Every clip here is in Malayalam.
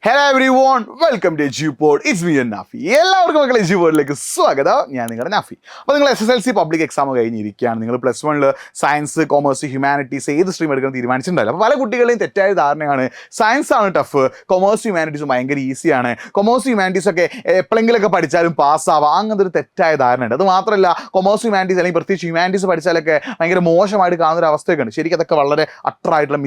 Hello everyone, welcome to Edupod. It's me Nafi. എല്ലാവർക്കും മക്കളെ എജ്യൂപോഡിലേക്ക് സ്വാഗതം. ഞാൻ നിങ്ങളുടെ നാഫി. അപ്പോൾ നിങ്ങൾ SSLC പബ്ലിക് എക്സാം കഴിഞ്ഞിരിക്കുകയാണ്. നിങ്ങൾ +1 സയൻസ്, കൊമേഴ്സ്, ഹ്യൂമാനിറ്റീസ് ഏത് സ്ട്രീം എടുക്കണം തീരുമാനിച്ചിട്ടുണ്ടല്ലോ. അപ്പോൾ പല കുട്ടികളെയും തെറ്റായ ധാരണയാണ് സയൻസ് ആണ് ടഫ്, കൊമേഴ്സ് ഹ്യൂമാനിറ്റീസും ഭയങ്കര ഈസിയാണ്, കൊമേഴ്സ് ഹ്യൂമാനിറ്റീസ് ഒക്കെ എപ്പോഴെങ്കിലൊക്കെ പഠിച്ചാലും പാസ്സാവാം. അങ്ങനത്തെ ഒരു തെറ്റായ ധാരണയുണ്ട്. അത് മാത്രമല്ല, കൊമേഴ്സ് ഹ്യൂമാനിറ്റീസ് അല്ലെങ്കിൽ പ്രത്യേകിച്ച് ഹ്യൂമാനിറ്റീസ് പഠിച്ചാലൊക്കെ ഭയങ്കര മോശമായിട്ട് കാണുന്ന ഒരു അവസ്ഥയൊക്കെ ഉണ്ട്. ശരിക്കും അതൊക്കെ വളരെ അട്ടറായിട്ടുള്ള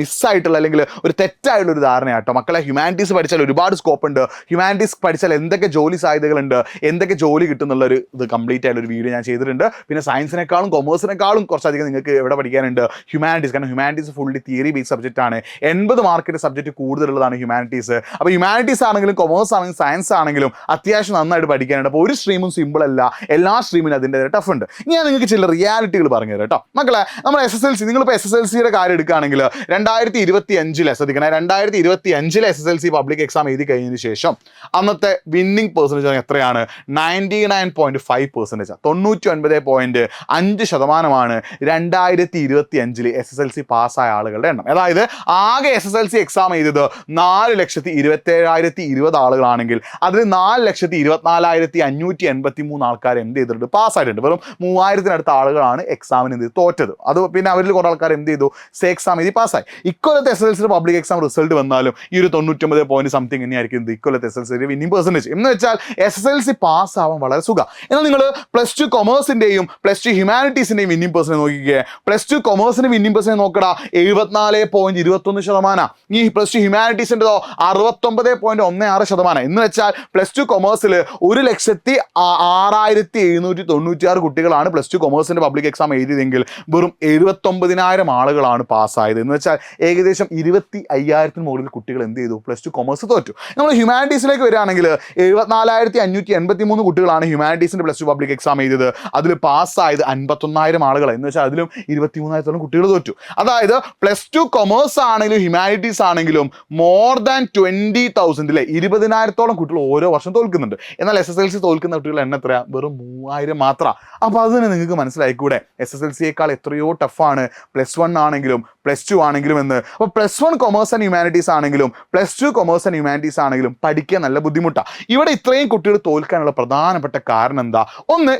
മിസ്സായിട്ടുള്ള അല്ലെങ്കിൽ ഒരു തെറ്റായിട്ടുള്ള ഒരു ധാരണയാട്ടോ. മക്കളെ ഹ്യൂമാനിറ്റീസ് പഠിച്ചാൽ ഒരുപാട് സ്കോപ്പ് ഉണ്ട്, ഹ്യൂമാനിറ്റീസ് പഠിച്ചാൽ എന്തൊക്കെ ജോലി സാധ്യതകളുണ്ട്, എന്തൊക്കെ ജോലി കിട്ടുന്നുള്ളൊരു ഇത് കംപ്ലീറ്റ് ആയിട്ടുള്ള ഒരു വീഡിയോ ഞാൻ ചെയ്തിട്ടുണ്ട്. പിന്നെ സയൻസിനേക്കാളും കൊമേഴ്സിനേക്കാളും കുറച്ചധികം നിങ്ങൾക്ക് എവിടെ പഠിക്കാനുണ്ട് ഹ്യൂമാനിറ്റീസ്. കാരണം humanities fully theory based subject ആണ്. 80 മാർക്കിൻ്റെ സബ്ജക്റ്റ് കൂടുതലുള്ളതാണ് ഹ്യൂമാനിറ്റീസ്. അപ്പോൾ ഹ്യൂമാനിറ്റീസ് ആണെങ്കിലും കൊമേഴ്സ് ആണെങ്കിലും സയൻസ് ആണെങ്കിലും അത്യാവശ്യം നന്നായിട്ട് പഠിക്കാനുണ്ട്. അപ്പോൾ ഒരു സ്ട്രീമും സിമ്പിൾ അല്ല, എല്ലാ സ്ട്രീമിനും അതിൻ്റെ ടഫ് ഉണ്ട്. ഞാൻ നിങ്ങൾക്ക് ചില റിയാലിറ്റികൾ പറഞ്ഞു തരാം കേട്ടോ. മക്കളെ, നമ്മുടെ SSLC നിങ്ങളിപ്പോൾ SSLCയുടെ കാര്യം എടുക്കുകയാണെങ്കിൽ 2025 ശ്രദ്ധിക്കണേ, 2025 SSLC പബ്ലിക് എക്സാം എഴുതി കഴിഞ്ഞതിന് ശേഷം അന്നത്തെ വിന്നിംഗ് പെർസെൻറ്റേജ് എത്രയാണ്? 99.5%. 99.5% 2025 SSLC പാസ്സായ ആളുകളുടെ എണ്ണം. അതായത് ആകെ SSLC എക്സാം എഴുതിയത് 4,27,020 ആളുകളാണെങ്കിൽ അതിൽ 4,24,583 ആൾക്കാർ എന്ത് ചെയ്തിട്ടുണ്ട്? പാസ്സായിട്ടുണ്ട്. വെറും 3,000-നടുത്ത ആളുകളാണ് എക്സാമിന് എന്ത് തോറ്റത്. അത് പിന്നെ അവരിൽ കുറേ ആൾക്കാർ എന്ത് ചെയ്തു? എക്സാം എഴുതി പാസ്സായി. ഇക്കൊല്ലത്തെ SSLC പബ്ലിക് എക്സാം റിസൾട്ട് വന്നാലും ഈ ഒരു 99 പോയിന്റ് സംതിങ് തന്നെയായിരിക്കും ഇക്കൊല്ലത്തെ SSLC വിന്നിംഗ് പെർസെൻറ്റേജ്. എന്ന് വെച്ചാൽ SSLC പാസ്സാവാൻ വളരെ സുഖം. എന്നാൽ നിങ്ങൾ +2 കൊമേഴ്സിൻ്റെയും +2 ഹ്യൂമാനിറ്റീസിൻ്റെയും വിന്നിംഗ് പെർസെൻറ്റേജ് നോക്കിക്കേ. +2 കൊമേഴ്സിൻ്റെ വിന്നിംഗ് പെർസെൻറ്റേജ് നോക്കടാ, 74.21%. ഈ +2 ഹ്യൂമാനിറ്റീസിൻ്റെതോ 69.16%. എന്ന് വെച്ചാൽ +2 കൊമേഴ്സിൽ 1,06,796 കുട്ടികളാണ് +2 കൊമേഴ്സിൻ്റെ പബ്ലിക് എക്സാം എഴുതിയതെങ്കിൽ വെറും 79,000 ആളുകളാണ് പാസ്സായത്. എന്ന് വെച്ചാൽ ഏകദേശം 25,000 മുകളിൽ കുട്ടികൾ എന്ത് ചെയ്തു? +2 കൊമേഴ്സ് തോറ്റു. നമ്മൾ ഹ്യൂമാനിറ്റീസിലേക്ക് വരികയാണെങ്കിൽ 74,583 കുട്ടികളാണ് ഹ്യൂമാനിറ്റീസിൻ്റെ +2 പബ്ലിക് എക്സാം എഴുതിയത്. അതിൽ പാസ്സായത് 51,000 ആളുകൾ. എന്ന് വെച്ചാൽ അതിലും 23,000 കുട്ടികൾ തോറ്റു. അതായത് +2 കൊമേഴ്സ് ആണെങ്കിലും ഹ്യൂമാനിറ്റീസ് ആണെങ്കിലും മോർ ദാൻ 20,000 20,000-ഓളം കുട്ടികൾ ഓരോ വർഷം തോൽക്കുന്നുണ്ട്. എന്നാൽ SSLC തോൽക്കുന്ന കുട്ടികളുടെ എണ്ണം എത്രയാണ്? വെറും 3,000 മാത്രം. അപ്പോൾ അത് തന്നെ നിങ്ങൾക്ക് മനസ്സിലായിക്കൂടെ SSLCയേക്കാൾ എത്രയോ ടഫാണ് +1 ആണെങ്കിലും +2 ആണെങ്കിലും എന്ന്. അപ്പോൾ +1 കൊമേഴ്സ് ആൻഡ് ഹ്യൂമാനിറ്റീസ് ആണെങ്കിലും +2 കൊമേഴ്സ് ആൻഡ് ഹ്യൂമാനിറ്റീസ് ആണെങ്കിലും പഠിക്കാൻ നല്ല ബുദ്ധിമുട്ടാണ്. ഇവിടെ ഇത്രയും കുട്ടികൾ തോൽക്കാനുള്ള പ്രധാനപ്പെട്ട കാരണം എന്താ? ഒന്ന്,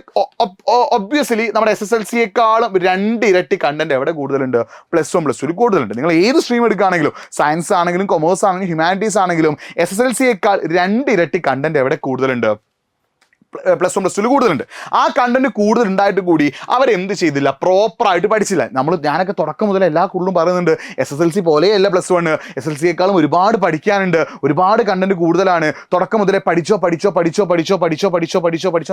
ഒബ്വിയസ്ലി നമ്മുടെ SSLCയേക്കാളും 2 ഇരട്ടി കണ്ടന്റ് എവിടെ കൂടുതലുണ്ട്? +1 +2 കൂടുതലുണ്ട്. നിങ്ങൾ ഏത് സ്ട്രീം എടുക്കുകയാണെങ്കിലും സയൻസ് ആണെങ്കിലും കൊമേഴ്സ് ആണെങ്കിലും ഹ്യൂമാനിറ്റീസ് ആണെങ്കിലും SSLCയേക്കാൾ 2 ഇരട്ടി കണ്ടന്റ് എവിടെ കൂടുതലുണ്ട്? +1 +2 കൂടുതലുണ്ട്. ആ കണ്ടന്റ് കൂടുതൽ ഉണ്ടായിട്ട് കൂടി അവരെന്ത് ചെയ്തില്ല? പ്രോപ്പറായിട്ട് പഠിച്ചില്ല. ഞാനൊക്കെ തുടക്കം മുതൽ എല്ലാ കൂടുതലും പറയുന്നുണ്ട് SSLC പോലെയല്ല +1, SSLCയേക്കാളും ഒരുപാട് പഠിക്കാനുണ്ട്, ഒരുപാട് കണ്ടന്റ് കൂടുതലാണ്. തുടക്കം മുതലേ പഠിച്ചോ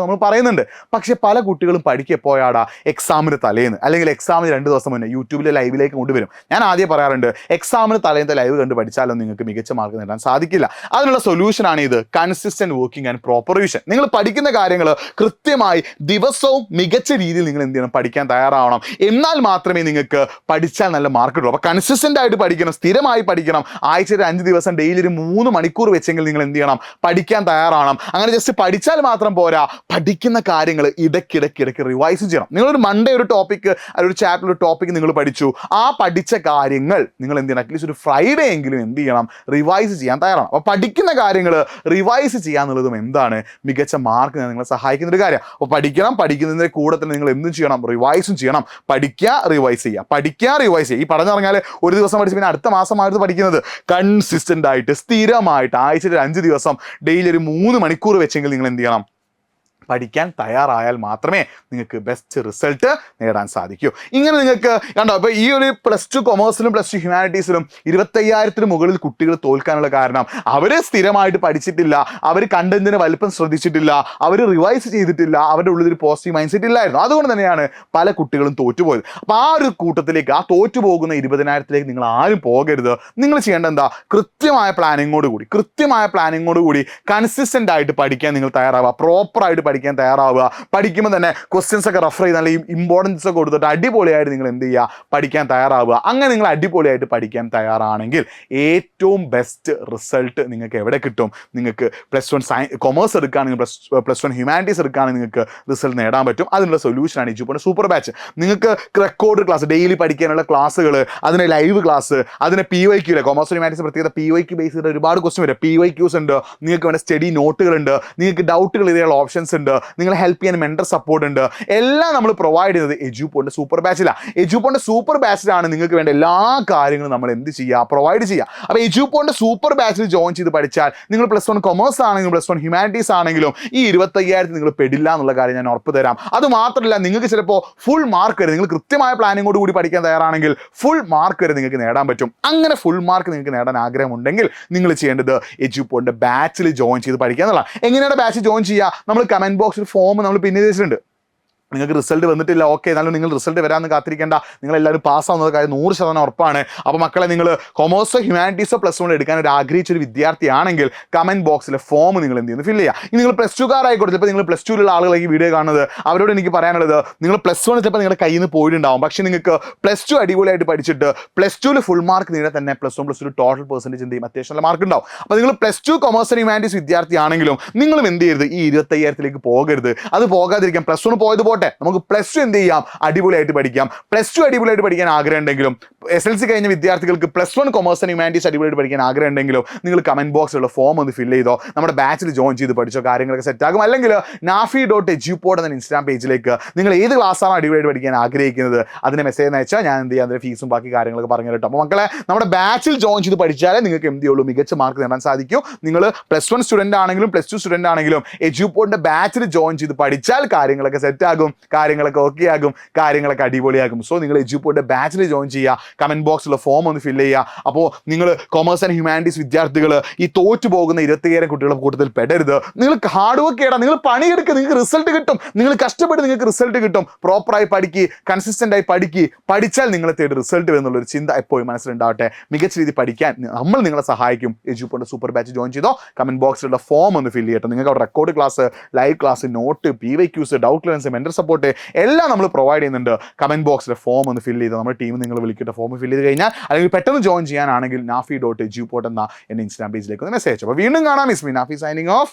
നമ്മൾ പറയുന്നുണ്ട്. പക്ഷെ പല കുട്ടികളും പഠിക്കപ്പോയാടാ എക്സാമിന് തലേന്ന് അല്ലെങ്കിൽ എക്സാമിന് 2 ദിവസം മുന്നേ യൂട്യൂബിലെ ലൈവിലേക്ക് കൊണ്ടുവരും. ഞാൻ ആദ്യം പറയാറുണ്ട്, എക്സാമിന് തലേന്നത്തെ ലൈവ് കണ്ട് പഠിച്ചാലൊന്നും നിങ്ങൾക്ക് മികച്ച മാർക്ക് നേടാൻ സാധിക്കില്ല. അതിനുള്ള സൊല്യൂഷനാണ് ഇത്, consistent working and proper revision. നിങ്ങൾ പഠിക്കുന്ന കാര്യങ്ങൾ കൃത്യമായി ദിവസവും മികച്ച രീതിയിൽ നിങ്ങൾ എന്ത് ചെയ്യണം? പഠിക്കാൻ തയ്യാറാവണം. എന്നാൽ മാത്രമേ നിങ്ങൾക്ക് പഠിച്ചാൽ നല്ല മാർക്ക് കിട്ടുള്ളൂ. അപ്പോൾ കൺസിസ്റ്റന്റ് ആയിട്ട് പഠിക്കണം, സ്ഥിരമായി പഠിക്കണം. ആഴ്ചയിൽ 5 ദിവസം ഡെയിലി ഒരു 3 മണിക്കൂർ വെച്ചെങ്കിൽ നിങ്ങൾ എന്ത് ചെയ്യണം? പഠിക്കാൻ തയ്യാറാവണം. അങ്ങനെ ജസ്റ്റ് പഠിച്ചാൽ മാത്രം പോരാ, പഠിക്കുന്ന കാര്യങ്ങൾ ഇടയ്ക്കിടയ്ക്ക് റിവൈസ് ചെയ്യണം. നിങ്ങളൊരു മൺഡേ ഒരു ടോപ്പിക്ക് ഒരു ചാപ്റ്റർ ഒരു ടോപ്പിക്ക് നിങ്ങൾ പഠിച്ചു, ആ പഠിച്ച കാര്യങ്ങൾ നിങ്ങൾ എന്ത് ചെയ്യണം? അറ്റ്ലീസ്റ്റ് ഒരു ഫ്രൈഡേ എങ്കിലും എന്ത് ചെയ്യണം? റിവൈസ് ചെയ്യാൻ തയ്യാറാണ്. അപ്പോൾ പഠിക്കുന്ന കാര്യങ്ങൾ റിവൈസ് ചെയ്യാന്നുള്ളതും എന്താണ്? മികച്ച മാർക്ക് നിങ്ങളെ സഹായിക്കുന്ന ഒരു കാര്യം. അപ്പോൾ പഠിക്കുന്നതിൻ്റെ കൂടെ തന്നെ നിങ്ങൾ എന്തും ചെയ്യണം? റിവൈസും ചെയ്യണം. പഠിക്കുക, റിവൈസ് ചെയ്യുക. ഈ പറഞ്ഞിറങ്ങിയാൽ ഒരു ദിവസം പഠിച്ച് പിന്നെ അടുത്ത മാസമായിരുന്നു പഠിക്കുന്നത്. കൺസിസ്റ്റന്റ് ആയിട്ട് സ്ഥിരമായിട്ട് ആഴ്ചയിൽ 5 ദിവസം ഡെയിലി ഒരു 3 മണിക്കൂർ വെച്ചെങ്കിൽ നിങ്ങൾ എന്ത് ചെയ്യണം? പഠിക്കാൻ തയ്യാറായാൽ മാത്രമേ നിങ്ങൾക്ക് ബെസ്റ്റ് റിസൾട്ട് നേടാൻ സാധിക്കൂ. ഇങ്ങനെ നിങ്ങൾക്ക് കണ്ടോ, ഇപ്പോൾ ഈ ഒരു +2 കൊമേഴ്സിലും +2 ഹ്യൂമാനിറ്റീസിലും 25,000-ന് മുകളിൽ കുട്ടികൾ തോൽക്കാനുള്ള കാരണം അവർ സ്ഥിരമായിട്ട് പഠിച്ചിട്ടില്ല, അവർ കണ്ടന്റിന് വലിപ്പം ശ്രദ്ധിച്ചിട്ടില്ല, അവർ റിവൈസ് ചെയ്തിട്ടില്ല, അവരുടെ ഉള്ളിൽ ഒരു പോസിറ്റീവ് മൈൻഡ് സെറ്റ് ഇല്ലായിരുന്നു. അതുകൊണ്ട് തന്നെയാണ് പല കുട്ടികളും തോറ്റുപോയത്. അപ്പോൾ ആ ഒരു കൂട്ടത്തിലേക്ക്, ആ തോറ്റുപോകുന്ന 20,000-ലേക്ക് നിങ്ങൾ ആരും പോകരുത്. നിങ്ങൾ ചെയ്യേണ്ട എന്താ? കൃത്യമായ പ്ലാനിങ്ങോട് കൂടി കൺസിസ്റ്റന്റ് ആയിട്ട് പഠിക്കാൻ നിങ്ങൾ തയ്യാറാവുക. പ്രോപ്പറായിട്ട് പഠിക്കാൻ പഠിക്കാൻ തയ്യാറാവുക. പഠിക്കുമ്പോൾ തന്നെ ക്വസ്റ്റ്യൻസ് ഒക്കെ റെഫർ ചെയ്ത് നല്ല ഇമ്പോർട്ടൻസ് ഒക്കെ കൊടുത്തിട്ട് അടിപൊളിയായിട്ട് നിങ്ങൾ എന്ത് ചെയ്യുക, പഠിക്കാൻ തയ്യാറാവുക. അങ്ങനെ നിങ്ങൾ അടിപൊളിയായിട്ട് പഠിക്കാൻ തയ്യാറാണെങ്കിൽ ഏറ്റവും ബെസ്റ്റ് റിസൾട്ട് നിങ്ങൾക്ക് എവിടെ കിട്ടും? നിങ്ങൾക്ക് +1 കൊമേഴ്സ് എടുക്കുകയാണെങ്കിൽ +1 ഹ്യൂമാനിറ്റീസ് എടുക്കുകയാണെങ്കിൽ നിങ്ങൾക്ക് റിസൾട്ട് നേടാൻ പറ്റും. അതിനുള്ള സൊല്യൂഷനാണ് എജ്യൂപോയിന്റ് സൂപ്പർ ബാച്ച്. നിങ്ങൾക്ക് റെക്കോർഡ് ക്ലാസ്, ഡെയിലി പഠിക്കാനുള്ള ക്ലാസ്സുകൾ, അതിന് ലൈവ് ക്ലാസ്, അതിന് PYQ, കൊമേഴ്സ് ഹ്യൂമാനിറ്റീസ് പ്രത്യേകത PYQ ബേസ് ചെയ്ത് ഒരുപാട് ക്വസ്റ്റ്യൻ വരും. PYQs ഉണ്ട്, നിങ്ങൾക്ക് വേണ്ട സ്റ്റഡി നോട്ടുകളുണ്ട്, നിങ്ങൾക്ക് ഡൗട്ടുകൾ ഇതിനുള്ള ഓപ്ഷൻസ് ഉണ്ട്, നിങ്ങളെ ഹെൽപ്പ് ചെയ്യാൻ മെന്റർ സപ്പോർട്ട് ഉണ്ട്. എല്ലാം നമ്മൾ പ്രൊവൈഡ് ചെയ്യുന്നത് എജ്യൂപോയിന്റ് സൂപ്പർ ബാച്ചിലാണ്. എജ്യൂപോയിന്റ് സൂപ്പർ ബാച്ചിലാണ് നിങ്ങൾക്ക് വേണ്ട എല്ലാ കാര്യങ്ങളും നമ്മൾ എന്ത് ചെയ്യുക, പ്രൊവൈഡ് ചെയ്യുക. അപ്പോൾ എജ്യൂപോയിന്റ് സൂപ്പർ ബാച്ചിൽ ജോയിൻ ചെയ്ത് പഠിച്ചാൽ നിങ്ങൾ +1 കൊമേഴ്സ് ആണെങ്കിലും +1 ഹ്യൂമാനിറ്റീസ് ആണെങ്കിലും ഈ 25,000 നിങ്ങൾ പെടില്ല എന്നുള്ള കാര്യം ഞാൻ ഉറപ്പ് തരാം. അത് മാത്രമല്ല, നിങ്ങൾക്ക് ചിലപ്പോൾ ഫുൾ മാർക്ക് വരെ, നിങ്ങൾ കൃത്യമായ പ്ലാനിങ്ങോട് കൂടി പഠിക്കാൻ തയ്യാറാണെങ്കിൽ ഫുൾ മാർക്ക് വരെ നിങ്ങൾക്ക് നേടാൻ പറ്റും. അങ്ങനെ ഫുൾ മാർക്ക് നിങ്ങൾക്ക് നേടാൻ ആഗ്രഹമുണ്ടെങ്കിൽ നിങ്ങൾ ചെയ്യേണ്ടത് എജ്യൂപോയിന്റ് ബാച്ചിൽ ജോയിൻ ചെയ്ത് പഠിക്കുക എന്നുള്ളതാണ്. എങ്ങനെയാണ് ബാച്ചിൽ ജോയിൻ ചെയ്യുക? നമ്മൾ കമന്റ് ബോക്സിൽ ഫോം നമ്മൾ പിൻ ചെയ്ത് വെച്ചിട്ടുണ്ട്. നിങ്ങൾക്ക് റിസൾട്ട് വന്നിട്ടില്ല, ഓക്കെ, എന്നാലും നിങ്ങൾ റിസൾട്ട് വരാമെന്ന് കാത്തിരിക്കേണ്ട. നിങ്ങളെല്ലാവരും പാസ്സാവുന്നത് കാര്യം 100% ഉറപ്പാണ്. അപ്പോൾ മക്കളെ, നിങ്ങൾ കൊമേഴ്സോ ഹ്യൂമാനിറ്റീസോ +1 എടുക്കാൻ ഒരു ആഗ്രഹിച്ചൊരു വിദ്യാർത്ഥിയാണെങ്കിൽ കമന്റ് ബോക്സിലെ ഫോം നിങ്ങൾ എന്ത് ചെയ്യുന്നു, ഫില്ല് ചെയ്യുക. ഇനി നിങ്ങൾ +2കാരായിക്കോട്ടെ, ചിലപ്പോൾ നിങ്ങൾ +2ലുള്ള ആളുകളെ ഈ വീഡിയോ കാണുന്നത്, അവരോട് എനിക്ക് പറയാനുള്ളത്, നിങ്ങൾ +1 ചിലപ്പോൾ നിങ്ങളുടെ കയ്യിൽ നിന്ന് പോയിട്ടുണ്ടാവും. പക്ഷേ നിങ്ങൾക്ക് +2 അടിപൊളിയായിട്ട് പഠിച്ചിട്ട് +2ൽ ഫുൾ മാർക്ക് നേടാൻ തന്നെ +1 +2 ടോട്ടൽ പെർസെൻറ്റേജ് എന്ത് ചെയ്യും, അത്യാവശ്യം നല്ല മാർക്ക് ഉണ്ടാവും. അപ്പോൾ നിങ്ങൾ +2 കൊമേഴ്സ് ഹ്യൂമാനിറ്റീസ് വിദ്യാർത്ഥിയാണെങ്കിലും നിങ്ങളും എന്ത് ചെയ്യരുത്, ഈ 25,000 പോകരുത്. അത് പോകാതിരിക്കാം. +1 പോയത് പോട്ടെ, നമുക്ക് +2 എന്ത് ചെയ്യാം, അടിപൊളിയായിട്ട് പഠിക്കാം. +2 അടിപൊളിയായിട്ട് പഠിക്കാൻ ആഗ്രഹം ഉണ്ടെങ്കിലും, SLC കഴിഞ്ഞ വിദ്യാർത്ഥികൾക്ക് +1 കൊമേഴ്സ് ആൻഡ് ഹ്യൂമാനിറ്റീസ് അടിപൊളിയായിട്ട് പഠിക്കാൻ ആഗ്രഹം ഉണ്ടെങ്കിലും നിങ്ങൾ കമന്റ് ബോക്സിലുള്ള ഫോം ഒന്ന് ഫില്ല് ചെയ്തോ, നമ്മുടെ ബാച്ചിൽ ജോയിൻ ചെയ്ത് പഠിച്ചോ, കാര്യങ്ങളൊക്കെ സെറ്റ് ആകും. അല്ലെങ്കിൽ nafi.edupod എന്ന ഇൻസ്റ്റാഗ്രാം പേജിലേക്ക് നിങ്ങൾ ഏത് ക്ലാസ്സാണ് അടിപൊളിയായിട്ട് പഠിക്കാൻ ആഗ്രഹിക്കുന്നത് അതിനെ മെസ്സേജ് അയച്ചാൽ ഞാൻ എന്ത് ചെയ്യാം, അതിന്റെ ഫീസും ബാക്കി കാര്യങ്ങളൊക്കെ പറഞ്ഞു കേട്ടോ. അപ്പോൾ മക്കളെ, നമ്മുടെ ബാച്ചിൽ ജോയിൻ ചെയ്ത് പഠിച്ചാലേ നിങ്ങൾക്ക് എന്ത് ചെയ്യുള്ളൂ, മികച്ച മാർക്ക് നേടാൻ സാധിക്കും. നിങ്ങൾ +1 സ്റ്റുഡന്റ് ആണെങ്കിലും +2 സ്റ്റുഡന്റ് ആണെങ്കിലും എജ്യൂപോഡിന്റെ ബാച്ചിൽ ജോയിൻ ചെയ്ത് പഠിച്ചാൽ കാര്യങ്ങളൊക്കെ സെറ്റ് ആകും, കാര്യങ്ങളൊക്കെ ഓക്കെ ആകും, കാര്യങ്ങളൊക്കെ അടിപൊളിയാകും. സോ നിങ്ങൾ എജ്യൂപോഡിന്റെ ബാച്ചിൽ ജോയിൻ ചെയ്യുക, കമന്റ് ബോക്സിലുള്ള ഫോം ഒന്ന് ഫില്ല് ചെയ്യുക. അപ്പോൾ നിങ്ങൾ കൊമേഴ്സ് ആൻഡ് ഹ്യൂമാനിറ്റീസ് വിദ്യാർത്ഥികൾ ഈ തോറ്റു പോകുന്ന 25,000 കുട്ടികളുടെ കൂട്ടത്തിൽ പെടരുത്. നിങ്ങൾ ഹാർഡ് വർക്ക് ചെയ്യണം, നിങ്ങൾ പണിയെടുക്കുക, നിങ്ങൾക്ക് റിസൾട്ട് കിട്ടും. നിങ്ങൾ കഷ്ടപ്പെട്ട് നിങ്ങൾക്ക് റിസൾട്ട് കിട്ടും. പ്രോപ്പറായി പഠിക്കുക, കൺസിസ്റ്റന്റ് ആയി പഠിക്കുക. പഠിച്ചാൽ നിങ്ങളെ തേടി റിസൾട്ട് വരുന്നുള്ളൊരു ചിന്ത എപ്പോഴും മനസ്സിലുണ്ടാവട്ടെ. മികച്ച രീതിയിൽ പഠിക്കാൻ നമ്മൾ നിങ്ങളെ സഹായിക്കും. എജ്യൂപോഡിന്റെ സൂപ്പർ ബാച്ച് ജോയിൻ ചെയ്തോ, കമന്റ് ബോക്സിലുള്ള ഫോം ഒന്ന് ഫില്ല് ചെയ്യട്ടെ. നിങ്ങൾക്ക് അവിടെ record class, live class, note, PYQs, doubt clearance, mentor support എല്ലാം നമ്മൾ പ്രൊവൈഡ് ചെയ്യുന്നുണ്ട്. കമന്റ് ബോക്സിലെ ഫോം ഒന്ന് ഫില്ല് ചെയ്ത് നമ്മുടെ ടീം നിങ്ങൾ വിളിക്കട്ടെ. ഫോം ഫില്ല് ചെയ്ത് കഴിഞ്ഞാൽ, അല്ലെങ്കിൽ പെട്ടെന്ന് ജോയിൻ ചെയ്യാനാണെങ്കിൽ nafi.edupod എന്ന എൻ്റെ ഇൻസ്റ്റാഗ്രാം പേജിലേക്ക് ഒന്ന് മെസ്സേജ്. അപ്പോൾ വീണ്ടും കാണാം. It's me Nafi signing off.